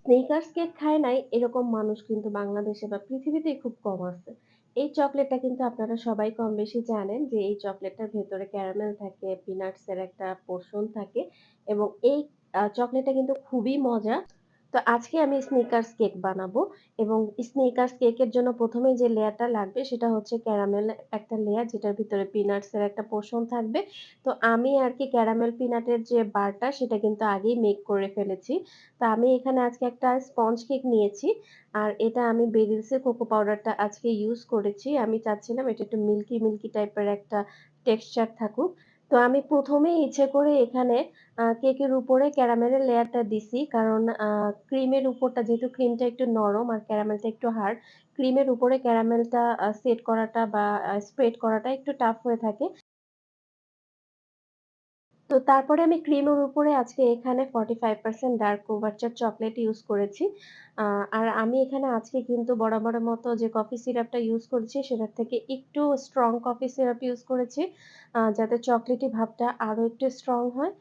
Sneakers cake খায় নাই এরকম মানুষ কিন্তু বাংলাদেশে বা পৃথিবীতেই খুব কম আছে। এই চকোলেটটা কিন্তু আপনারা সবাই কম বেশি জানেন যে এই চকোলেটটার ভেতরে ক্যারামেল থাকে, পিনাটস এর একটা পোরশন থাকে এবং এই চকোলেটটা কিন্তু খুবই মজা। তো আজকে আমি স্নিকার্স কেক বানাবো এবং স্নিকার্স কেকের জন্য ১ম এই যে লেয়ারটা লাগবে সেটা হচ্ছে ক্যারামেল একটা লেয়ার যেটার ভিতরে পিনাটস এর একটা পোরশন থাকবে। তো আমি আরকি ক্যারামেল পিনাটের যে বারটা সেটা কিন্তু আগেই মেক করে ফেলেছি। তো আমি এখানে আজকে একটা স্পঞ্জ কেক নিয়েছি। আর এটা আমি বেরিলসের কোকো পাউডারটা আজকে ইউজ করেছি। আমি চাচ্ছিলাম এটা একটু মিল্কি টাইপের একটা টেক্সচার থাকুক। তো আমি ১ম এই ইচ্ছে করে এখানে কেকের উপরে ক্যারামেলের লেয়ারটা দিছি। কারণ ক্রিমের উপরটা যেহেতু ক্রিমটা একটু নরম আর ক্যারামেলটা একটু হার্ড, ক্রিমের উপরে ক্যারামেলটা সেট করাটা বা স্প্রেড করাটা একটু টাফ হয়ে থাকে। তো তারপরে আমি ক্রিমের উপরে আজকে এখানে 45% ডার্ক ওভারচার চকোলেট ইউজ করেছি। আ আর আমি এখানে আজকে কিন্তু বরাবরের মতো যে কফি সিরাপটা ইউজ করেছি সেটার থেকে একটু স্ট্রং কফি সিরাপ ইউজ করেছি। যাতে চকোলেটি ভাবটা আরো একটু স্ট্রং হয়।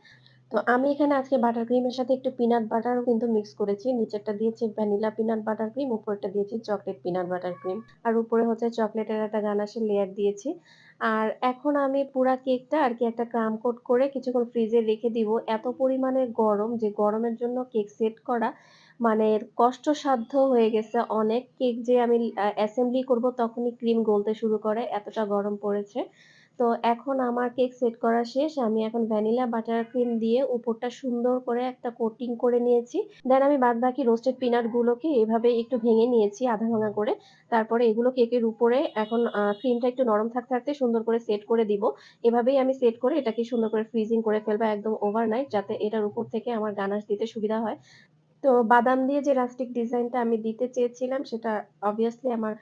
তো আমি এখানে আজকে বাটার ক্রিমের সাথে একটু পিনাট বাটারও কিন্তু মিক্স করেছি। নিচেরটা দিয়েছি ভ্যানিলা পিনাট বাটার ক্রিম, উপরেরটা দিয়েছি চকোলেট পিনাট বাটার ক্রিম। আর উপরে হচ্ছে চকোলেটের একটা গানাশের লেয়ার দিয়েছি। আর এখন আমি পুরা কেকটা আরকি একটা ক্রাম কোট করে কিছুক্ষণ ফ্রিজে রেখে দিব। এত পরিমাণে গরম যে গরমের জন্য কেক সেট করা মানে কষ্টসাধ্য হয়ে গেছে অনেক। কেক যে আমি অ্যাসেম্বলি করব তখনই ক্রিম গলতে শুরু করে, এতটা গরম পড়েছে। তো এখন আমার কেক সেট করা শেষ। আমি এখন ভ্যানিলা বাটার ক্রিম দিয়ে উপরটা সুন্দর করে একটা কোটিং করে নিয়েছি। দেন আমি বাদবাকি রোস্টেড পিনাট গুলোকে এভাবে একটু ভেঙে নিয়েছি আধা ভাঙা করে। তারপরে এগুলো কেকের উপরে এখন ক্রিমটা একটু নরম থাকতে সুন্দর করে সেট করে দিব। এভাবেই আমি সেট করে এটাকে সুন্দর করে ফ্রিজিং করে ফেলবো একদম ওভারনাইট যাতে এটার উপর থেকে আমার গানাশ দিতে সুবিধা হয়। তো বাদাম দিয়ে যে রাস্টিক ডিজাইনটা আমি দিতে চেয়েছিলাম সেটা obviously আমার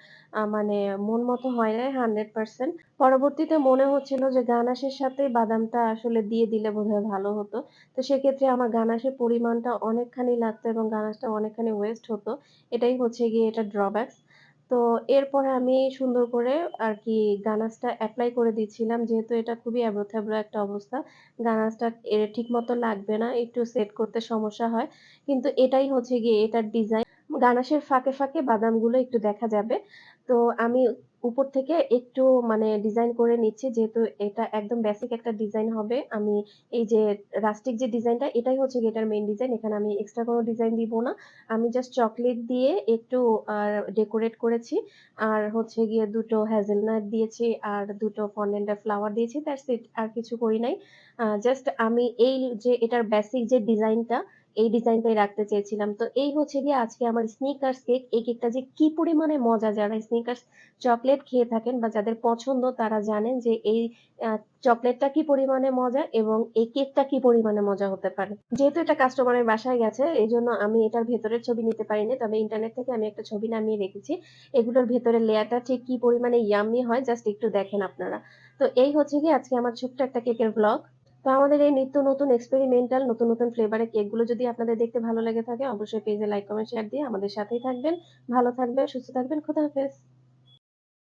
মানে মন মতো হয় নাই 100%। পরবর্তীতে মনে হচ্ছিল যে গানাশের সাথে বাদামটা আসলে দিয়ে দিলে বোধহয় ভালো হতো। তো সেক্ষেত্রে আমার গানাশের পরিমাণটা অনেকখানি লাগতো এবং গানাশটা অনেকখানি ওয়েস্ট হতো। এটাই হচ্ছে গিয়ে এটার ড্রব্যাকস। তো এরপরে আমি সুন্দর করে আরকি গানাশটা এপ্লাই করে দিচ্ছিলাম। যেহেতু এটা খুবই এবড়ো-খেবড়ো একটা অবস্থা। গানাশটা ঠিকমতো লাগবে না। একটু সেট করতে সমস্যা হয়। কিন্তু এটাই হচ্ছে গিয়ে এটার ডিজাইন। গানাশের ফাঁকে বাদামগুলো একটু দেখা যাবে। তো আমি উপর থেকে একটু মানে ডিজাইন করে নিচ্ছি। যেহেতু এটা একদম বেসিক একটা ডিজাইন হবে। আমি এই যে রাস্টিক যে ডিজাইনটা এটাই হচ্ছে গিয়ে এটার মেইন ডিজাইন। এখানে আমি এক্সট্রা কোনো ডিজাইন দিব না। আমি জাস্ট চকোলেট দিয়ে একটু আ ডেকোরেট করেছি। আর হচ্ছে গিয়ে ২ টো হ্যাজেলনাট দিয়েছি আর ২ টো ফন্ডেন্টার ফ্লাওয়ার দিয়েছি। দ্যাটস ইট আর কিছু করি নাই। জাস্ট আমি এই যে এটার বেসিক যে ডিজাইনটা এই ডিজাইনটাই রাখতে চেয়েছিলাম। তো এই হচ্ছে গিয়ে আজকে আমার স্নিকার্স কেক। এই কেকটা যে কি পরিমাণে মজা যারা স্নিকার্স চকোলেট খেয়ে থাকেন বা যাদের পছন্দ তারা জানেন যে এই আ চকোলেটটা কি পরিমাণে মজা এবং এই কেকটা কি পরিমাণে মজা হতে পারে। যেহেতু এটা কাস্টমারের বাসায় গেছে এজন্য আমি এটার ভেতরের ছবি নিতে পারিনি। তবে ইন্টারনেট থেকে আমি একটা ছবি নামিয়ে রেখেছি। এগুলোর ভেতরের লেয়ারটা ঠিক কি পরিমাণে ইয়াম্মি হয় জাস্ট একটু দেখেন আপনারা। তো এই হচ্ছে গিয়ে আজকে আমার ছোট্ট একটা কেকের ভ্লগ। তো আমাদের এই নিত্য নতুন এক্সপেরিমেন্টাল নতুন ফ্লেভারের কেকগুলো যদি আপনাদের দেখতে ভালো লেগে থাকে অবশ্যই পেজে লাইক, কমেন্ট, শেয়ার দিয়ে আমাদের সাথেই থাকবেন। ভালো থাকবেন, সুস্থ থাকবেন। খোদা হাফেজ।